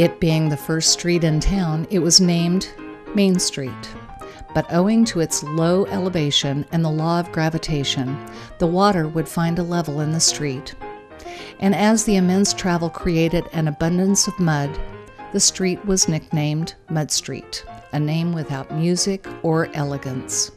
It being the first street in town, it was named Main Street. But owing to its low elevation and the law of gravitation, the water would find a level in the street. And as the immense travel created an abundance of mud, the street was nicknamed Mud Street, a name without music or elegance.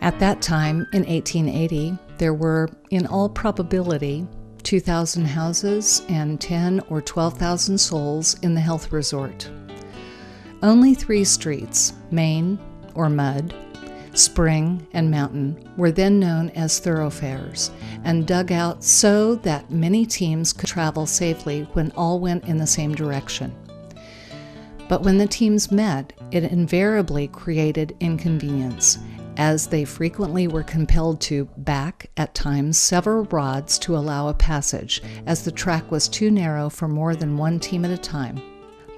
At that time, in 1880, there were, in all probability, 2,000 houses and 10 or 12,000 souls in the health resort. Only 3 streets, Main or Mud, Spring, and Mountain, were then known as thoroughfares and dug out so that many teams could travel safely when all went in the same direction. But when the teams met, it invariably created inconvenience, as they frequently were compelled to back, at times, several rods to allow a passage, as the track was too narrow for more than one team at a time.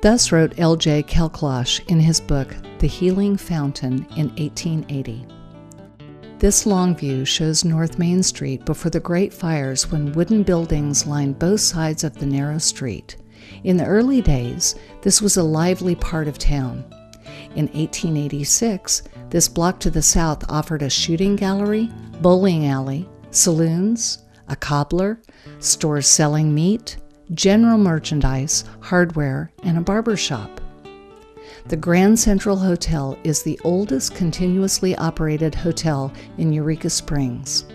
Thus wrote L.J. Kelklosch in his book, The Healing Fountain, in 1880. This long view shows North Main Street before the Great Fires, when wooden buildings lined both sides of the narrow street. In the early days, this was a lively part of town. In 1886, this block to the south offered a shooting gallery, bowling alley, saloons, a cobbler, stores selling meat, general merchandise, hardware, and a barber shop. The Grand Central Hotel is the oldest continuously operated hotel in Eureka Springs.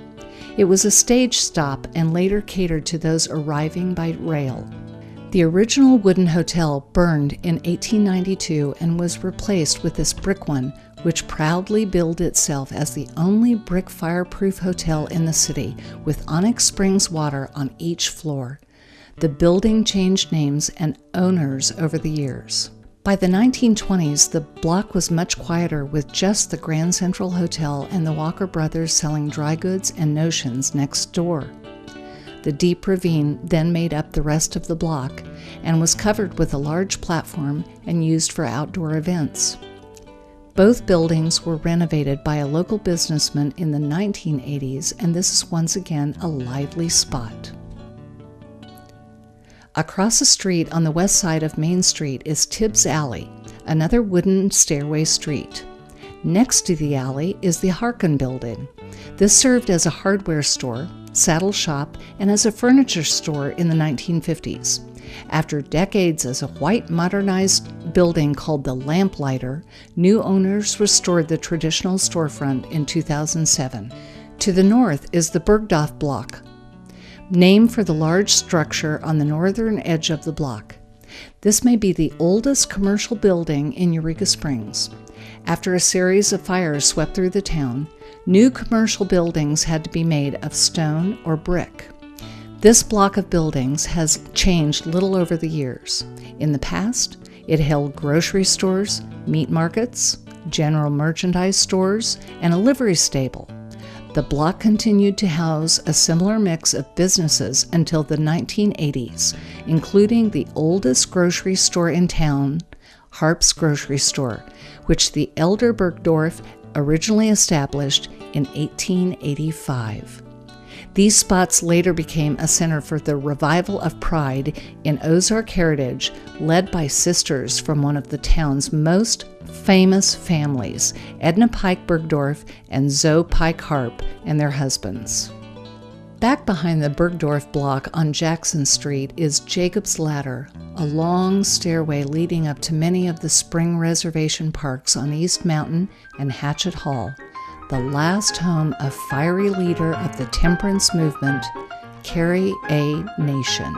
It was a stage stop and later catered to those arriving by rail. The original wooden hotel burned in 1892 and was replaced with this brick one, which proudly billed itself as the only brick fireproof hotel in the city, with Onyx Springs water on each floor. The building changed names and owners over the years. By the 1920s, the block was much quieter, with just the Grand Central Hotel and the Walker Brothers selling dry goods and notions next door. The deep ravine then made up the rest of the block and was covered with a large platform and used for outdoor events. Both buildings were renovated by a local businessman in the 1980s, and this is once again a lively spot. Across the street on the west side of Main Street is Tibbs Alley, another wooden stairway street. Next to the alley is the Harkin Building. This served as a hardware store, saddle shop, and as a furniture store in the 1950s. After decades as a white modernized building called the Lamplighter, new owners restored the traditional storefront in 2007. To the north is the Bergdorf Block, named for the large structure on the northern edge of the block. This may be the oldest commercial building in Eureka Springs. After a series of fires swept through the town, new commercial buildings had to be made of stone or brick. This block of buildings has changed little over the years. In the past, it held grocery stores, meat markets, general merchandise stores, and a livery stable. The block continued to house a similar mix of businesses until the 1980s, including the oldest grocery store in town, Harp's Grocery Store, which the elder Bergdorf originally established in 1885. These spots later became a center for the revival of pride in Ozark heritage, led by sisters from one of the town's most famous families, Edna Pike Bergdorf and Zoe Pike Harp and their husbands. Back behind the Bergdorf block on Jackson Street is Jacob's Ladder, a long stairway leading up to many of the spring reservation parks on East Mountain and Hatchet Hall, the last home of fiery leader of the temperance movement, Carrie A. Nation.